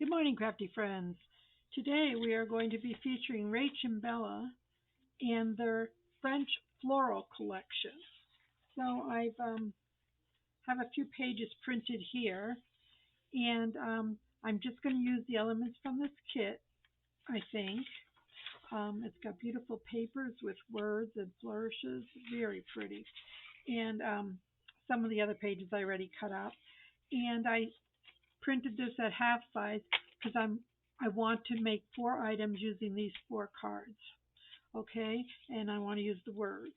Good morning, crafty friends. Today we are going to be featuring Rach and Bella and their French floral collection. So I've have a few pages printed here, and I'm just going to use the elements from this kit. I think it's got beautiful papers with words and flourishes, very pretty. And some of the other pages I already cut up, and I printed this at half size because I want to make 4 items using these 4 cards. Okay, and I want to use the words.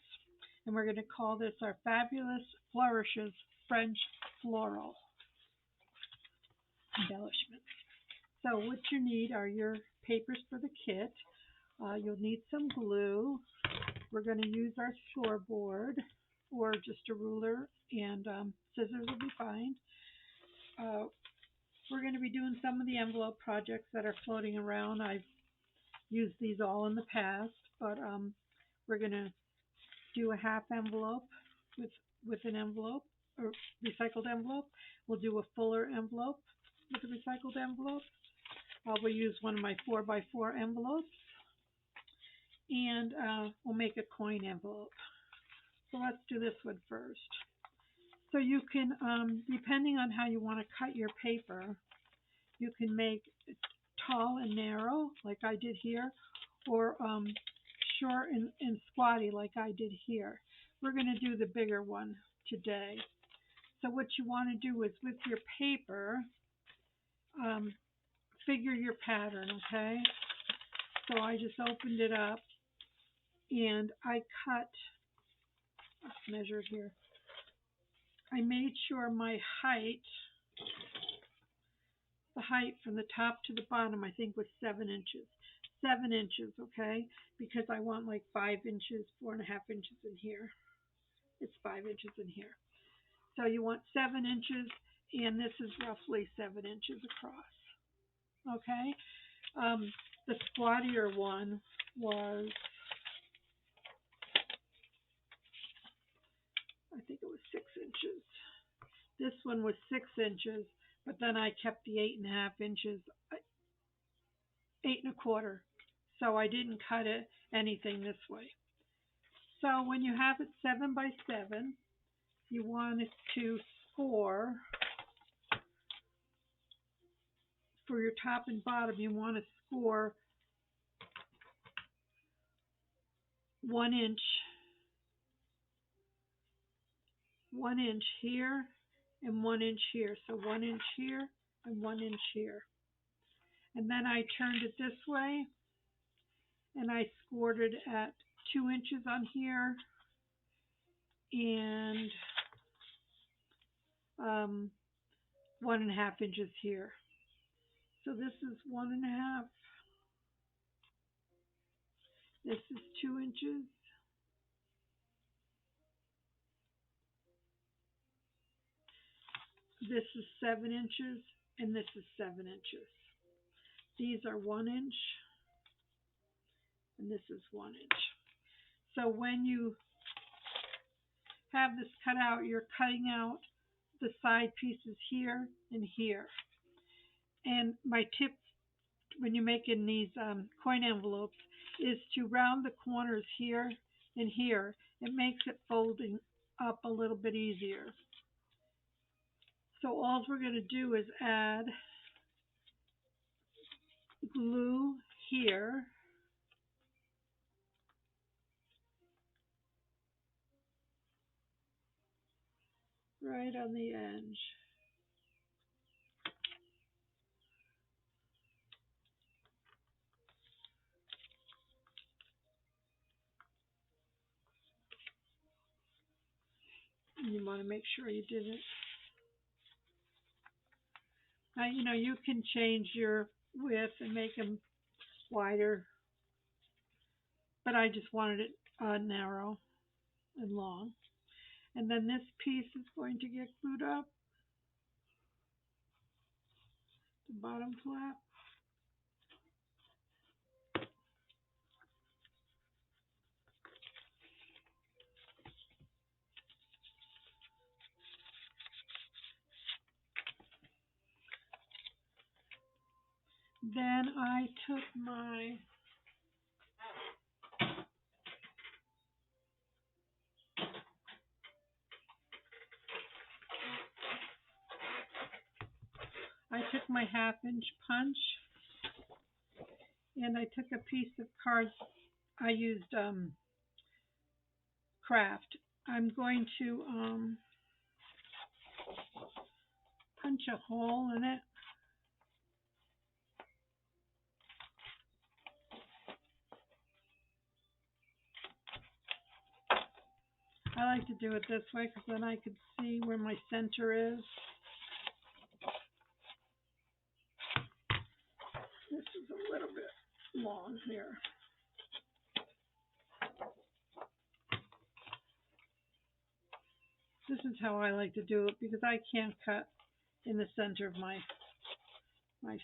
And we're going to call this our Fabulous Flourishes French Floral Embellishments. So what you need are your papers for the kit. You'll need some glue. We're going to use our store board or just a ruler, and scissors will be fine. We're going to be doing some of the envelope projects that are floating around. I've used these all in the past, but we're going to do a half envelope with an envelope or recycled envelope. We'll do a fuller envelope with a recycled envelope. We'll use one of my 4x4 envelopes, and we'll make a coin envelope. So let's do this one first. So you can, depending on how you want to cut your paper, you can make it tall and narrow like I did here, or short and squatty like I did here. We're going to do the bigger one today. So what you want to do is with your paper, figure your pattern, okay? So I just opened it up and I cut, let's measure it here. I made sure my height, the height from the top to the bottom, I think was 7 inches. 7 inches, okay? Because I want like 5 inches, 4.5 inches in here. It's 5 inches in here. So you want 7 inches, and this is roughly 7 inches across. Okay? The squattier one was, I think it was 6 inches. This one was 6 inches, but then I kept the 8.5 inches, 8.25. So I didn't cut it anything this way. So when you have it 7 by 7, you want it to score for your top and bottom. You want to score 1 inch, 1 inch here, and 1 inch here. So 1 inch here and 1 inch here. And then I turned it this way, and I scored it at 2 inches on here, and 1.5 inches here. So this is 1.5. This is 2 inches. This is 7 inches, and this is 7 inches. These are 1 inch, and this is 1 inch. So when you have this cut out, you're cutting out the side pieces here and here. And my tip when you're making these coin envelopes is to round the corners here and here. It makes it folding up a little bit easier. So all we're going to do is add glue here. Right on the edge. And you want to make sure you did it. Now, you can change your width and make them wider, but I just wanted it narrow and long. And then this piece is going to get glued up, the bottom flap. Then I took my 1/2 inch punch and I took a piece of card. I used craft. I'm going to punch a hole in it. I like to do it this way because then I can see where my center is. This is a little bit long here. This is how I like to do it because I can't cut in the center of my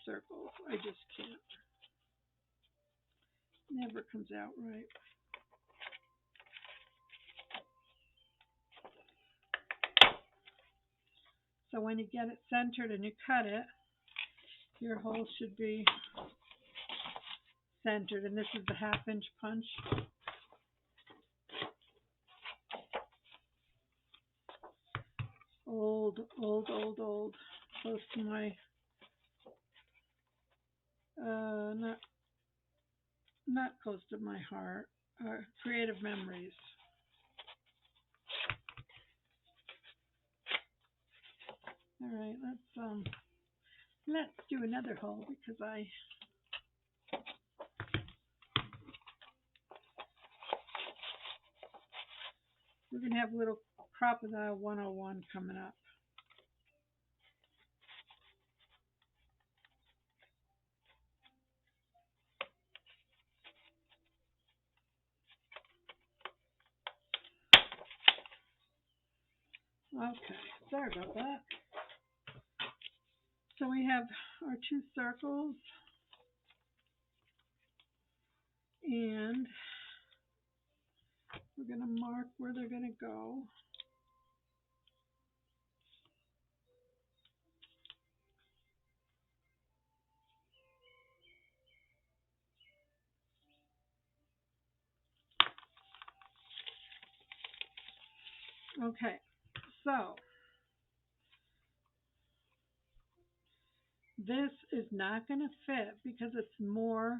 circles. I just can't. Never comes out right. So when you get it centered and you cut it, your hole should be centered. And this is the 1/2 inch punch. Old. Close to my, not close to my heart. Creative memories. All right, let's do another hole because we're gonna have a little crocodile 101 coming up. Okay, sorry about that. So we have our 2 circles, and we're going to mark where they're going to go. Okay, so this is not going to fit because it's more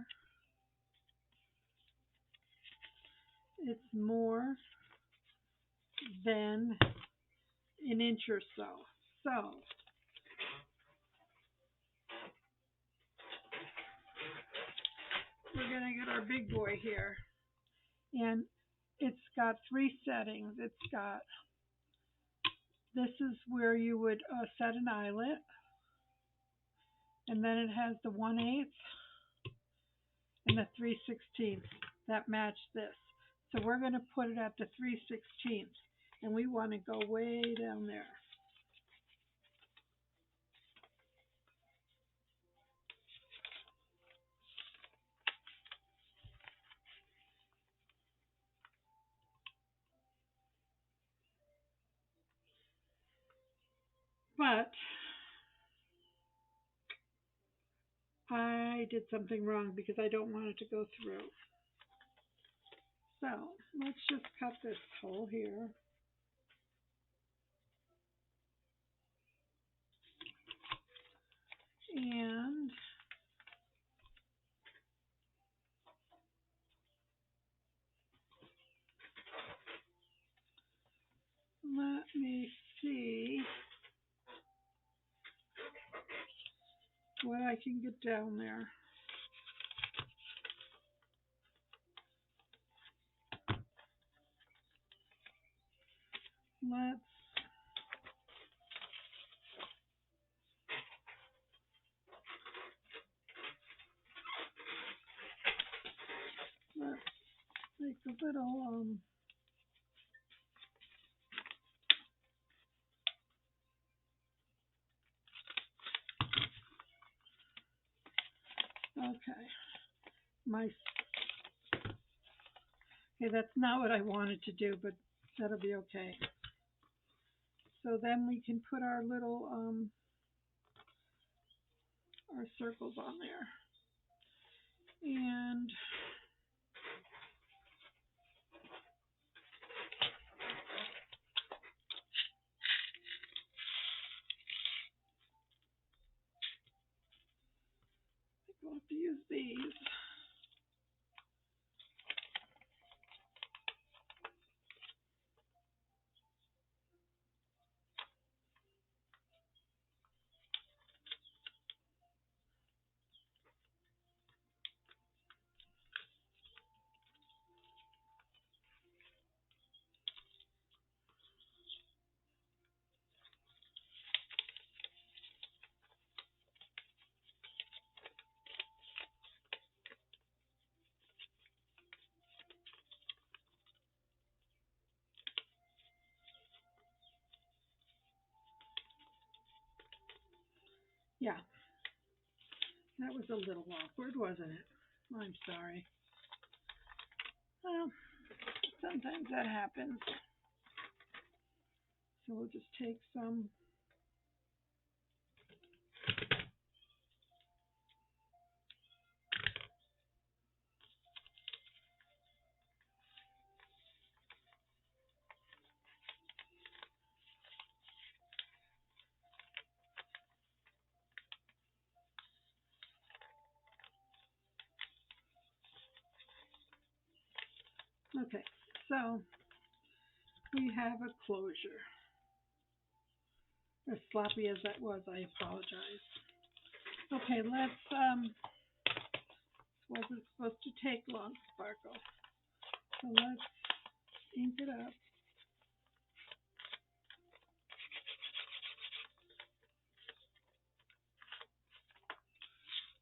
than an inch or so. So we're going to get our big boy here, and it's got 3 settings. This is where you would set an eyelet, and then it has the 1/8 and the 3/16 that match this. So we're going to put it at the 3/16, and we want to go way down there. But I did something wrong because I don't want it to go through. So let's just cut this hole here. And let me see what I can get down there. Let's make a little okay. Okay, that's not what I wanted to do, but that'll be okay. So then we can put our little our circles on there. And we'll have to use these. Yeah, that was a little awkward, wasn't it? I'm sorry. Well, sometimes that happens. So we'll just take some. Okay, so we have a closure. As sloppy as that was, I apologize. Okay, wasn't supposed to take long, Sparkle. So let's ink it up.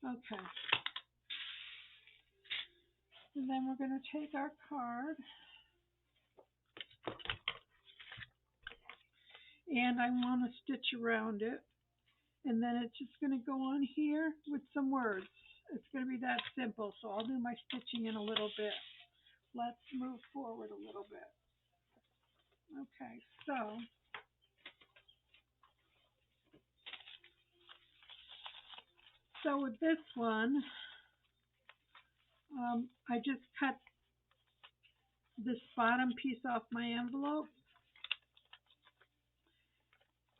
Okay. And then we're going to take our card. And I want to stitch around it. And then it's just going to go on here with some words. It's going to be that simple. So I'll do my stitching in a little bit. Let's move forward a little bit. Okay, so with this one, I just cut this bottom piece off my envelope,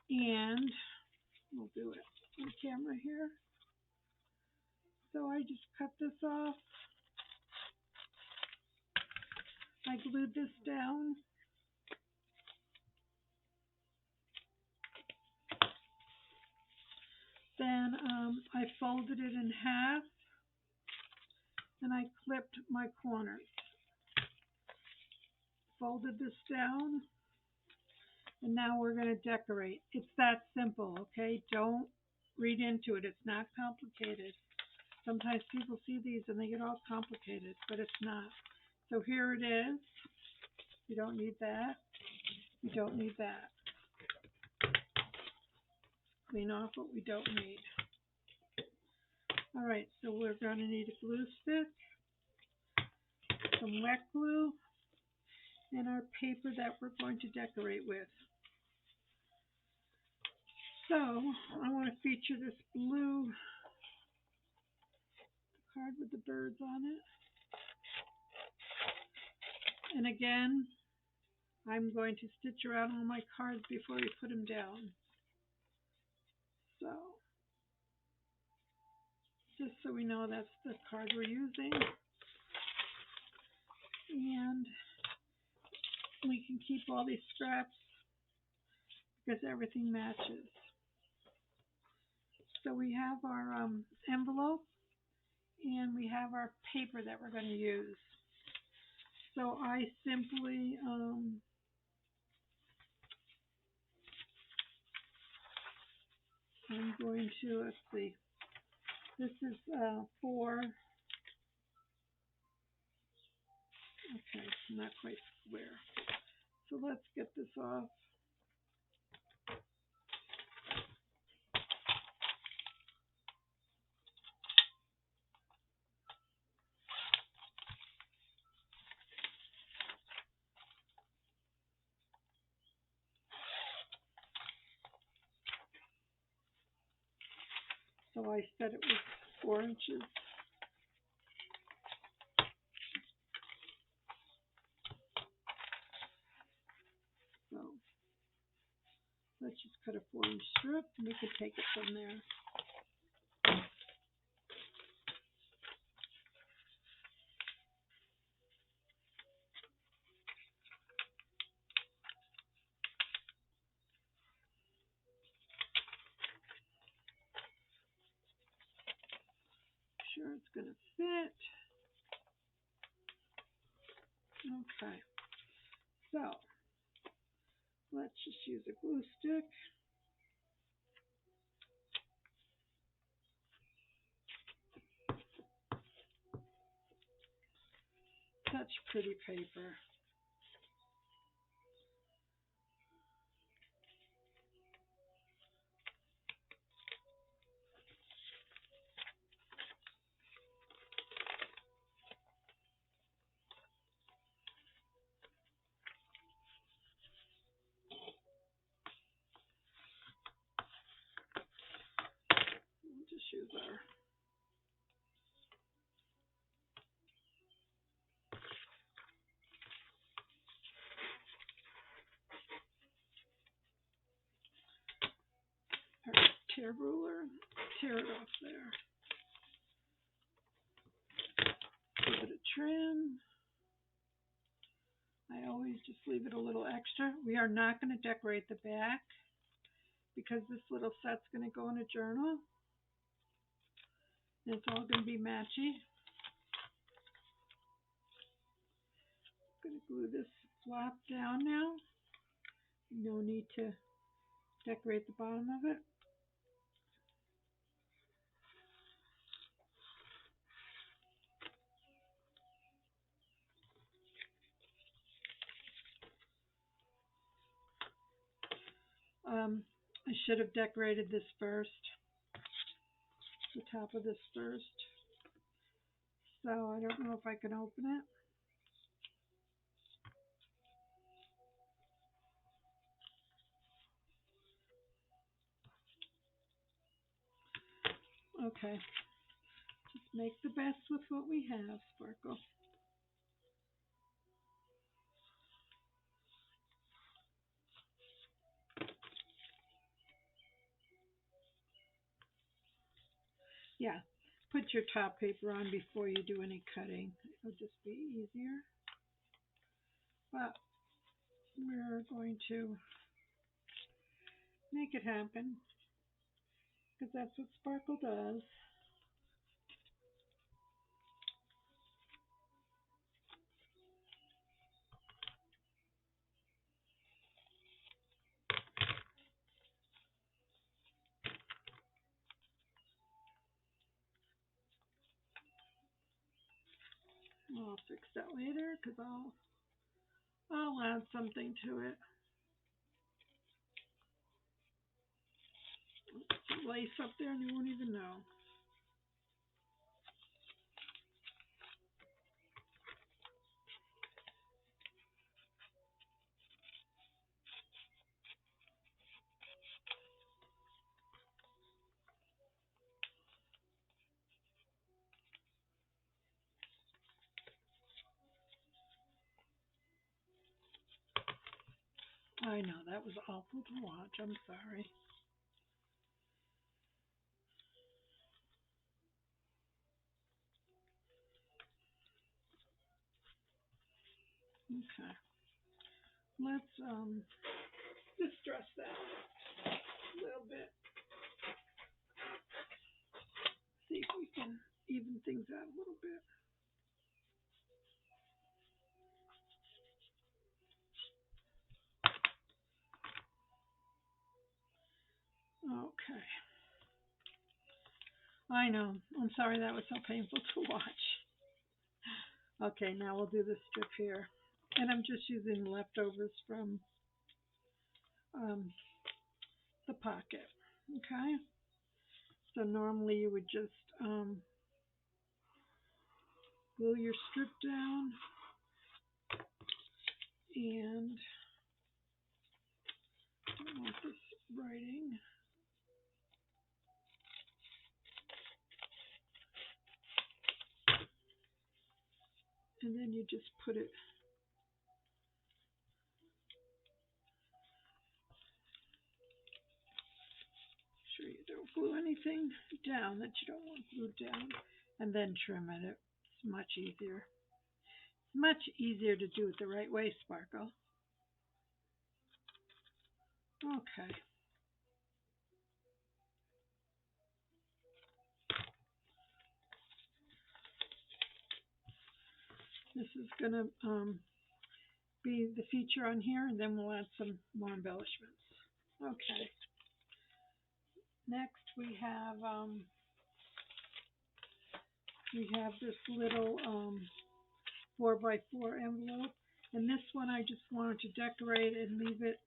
and we'll do it on camera here. So I just cut this off. I glued this down. Then I folded it in half, and I clipped my corners. Folded this down, and now we're going to decorate. It's that simple, okay? Don't read into it. It's not complicated. Sometimes people see these and they get all complicated, but it's not. So here it is. You don't need that. You don't need that. Clean off what we don't need. All right, so we're going to need a glue stick, some wet glue, and our paper that we're going to decorate with. So I want to feature this blue card with the birds on it. And again, I'm going to stitch around all my cards before we put them down. So, just so we know that's the card we're using. And we can keep all these scraps because everything matches. So we have our envelope, and we have our paper that we're going to use. So I simply I'm going to, let's see, this is 4, okay, not quite square. So let's get this off. So I said it was 4 inches. cut a 4-inch strip, and we could take it from there. Sure it's going to fit. Okay, so let's just use a glue stick. Such pretty paper. We'll just use our tear ruler, tear it off there. Give it a trim. I always just leave it a little extra. We are not going to decorate the back because this little set's going to go in a journal. And it's all going to be matchy. I'm going to glue this flap down now. No need to decorate the bottom of it. I should have decorated this first, the top of this first. So I don't know if I can open it. Okay, just make the best with what we have, Sparkle. Yeah, put your top paper on before you do any cutting. It'll just be easier. But we're going to make it happen because that's what Sparkle does. I'll fix that later because I'll add something to it. Some lace up there and you won't even know. I know, that was awful to watch. I'm sorry. Okay. Let's distress that a little bit. See if we can even things out a little bit. Okay. I know. I'm sorry that was so painful to watch. Okay, now we'll do the strip here. And I'm just using leftovers from the pocket. Okay? So normally you would just glue your strip down and I want this writing. And then you just put it anything down that you don't want glued down, and then trim it. It's much easier. It's much easier to do it the right way, Sparkle. Okay. This is going to be the feature on here, and then we'll add some more embellishments. Okay. Next we have this little 4x4 envelope, and this one I just wanted to decorate and leave it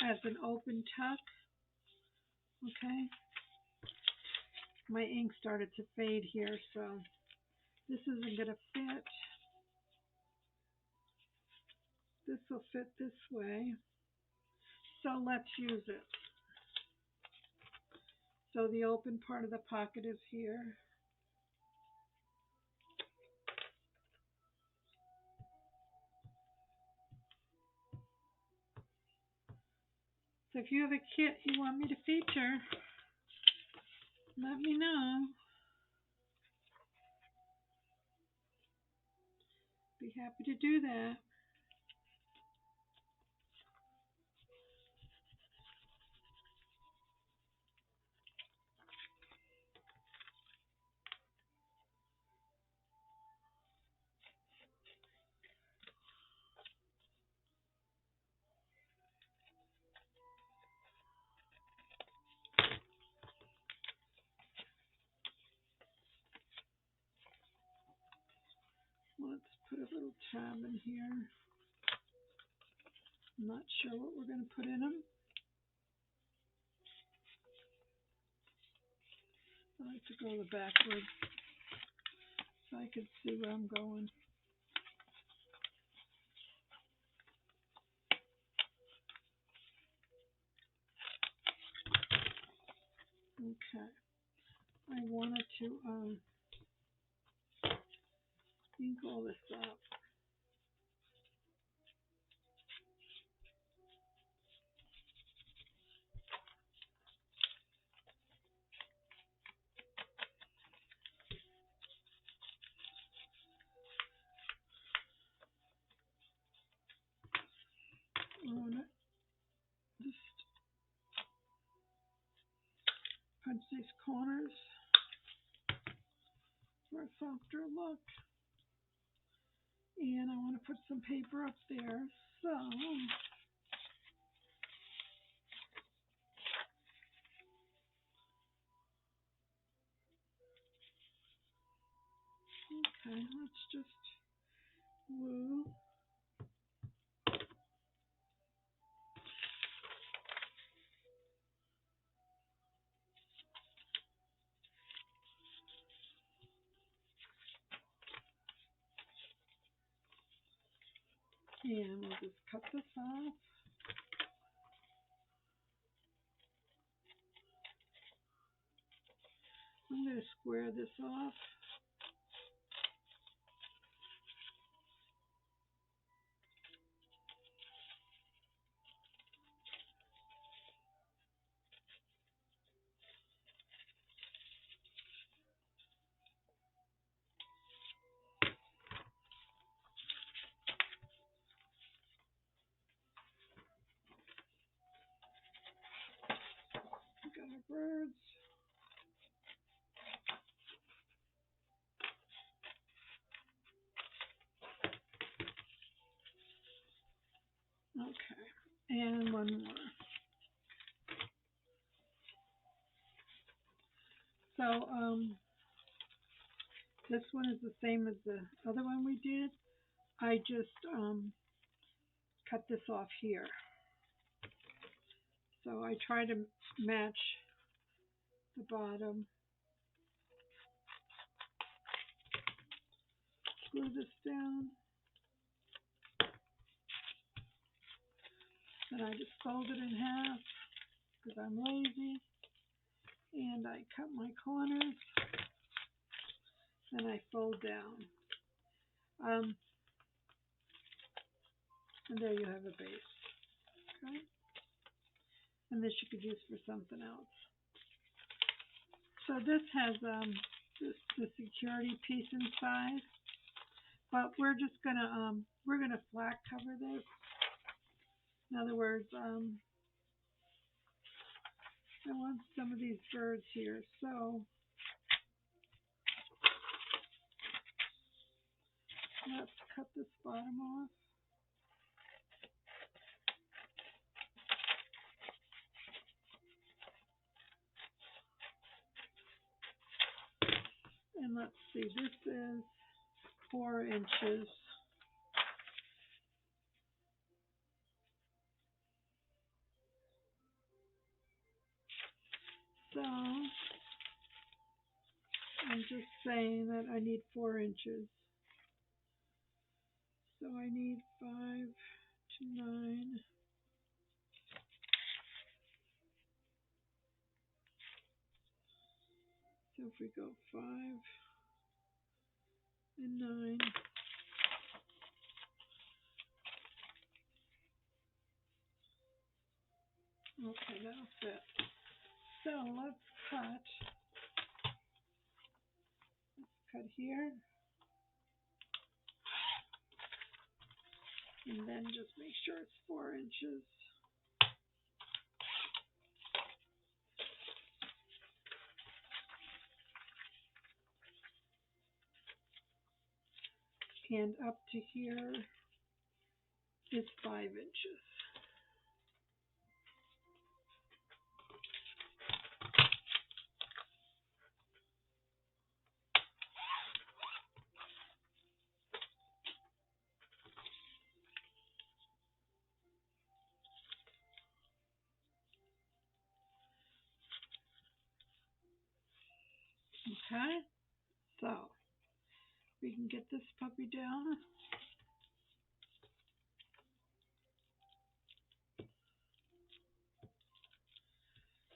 as an open tuck. Okay. My ink started to fade here, so this isn't going to fit. This will fit this way. So let's use it. So the open part of the pocket is here. So if you have a kit you want me to feature, let me know. Be happy to do that. Let's put a little tab in here. I'm not sure what we're going to put in them. I like to go the backwards so I can see where I'm going. Okay. I wanted to ink all this up. I want to just punch these corners for a softer look. And I want to put some paper up there. So, okay, let's just glue. And we'll just cut this off. I'm going to square this off. Got our birds. Okay, and one more. So, this one is the same as the other one we did. I just cut this off here. So I try to match the bottom. Glue this down. Then I just fold it in half because I'm lazy. And I cut my corners. Then I fold down. And there you have a base. Okay. And this you could use for something else. So this has the security piece inside, but we're gonna flat cover this. In other words, I want some of these birds here, so let's cut this bottom off. And let's see, this is 4 inches. So I'm just saying that I need 4 inches. So I need 5 to 9. So if we go 5 and 9, okay, that'll fit. So let's cut here, and then just make sure it's 4 inches. And up to here is 5 inches. Okay, so we can get this puppy down.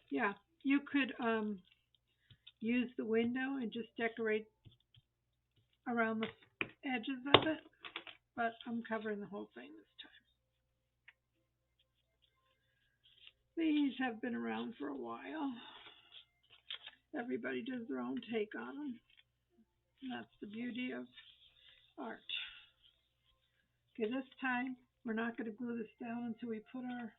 Yeah, you could use the window and just decorate around the edges of it, but I'm covering the whole thing this time. These have been around for a while. Everybody does their own take on them. And that's the beauty of art. Okay, this time we're not going to glue this down until we put our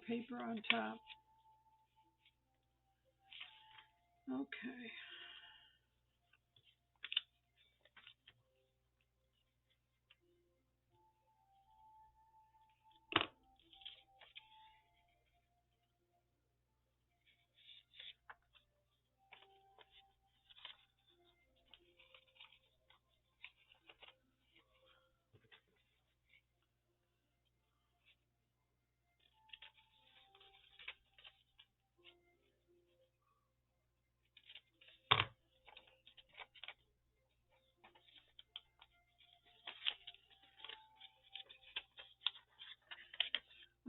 paper on top. Okay.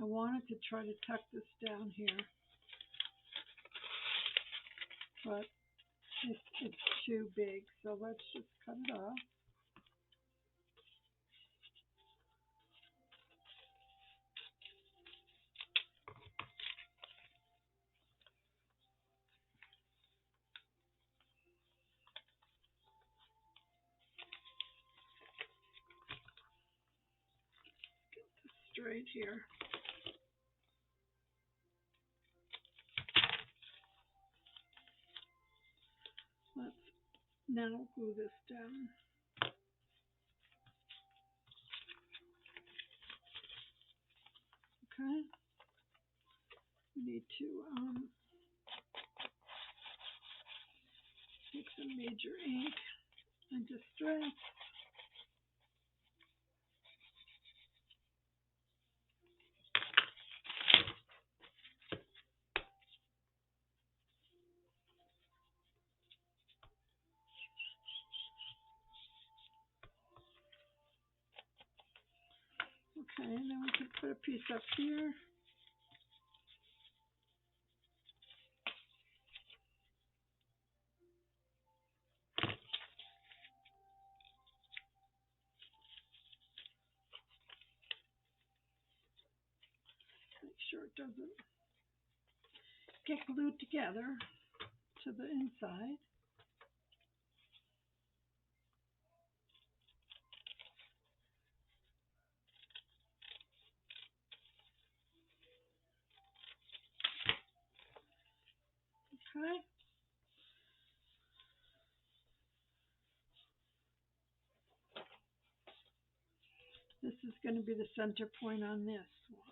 I wanted to try to tuck this down here, but it's too big, so let's just cut it off. Get this straight here. Let's now glue this down. Okay. We need to take some major ink and distress. Okay, and then we can put a piece up here. Make sure it doesn't get glued together to the inside. Okay. This is going to be the center point on this one.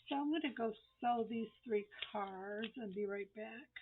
So I'm going to go sew these 3 cards and be right back.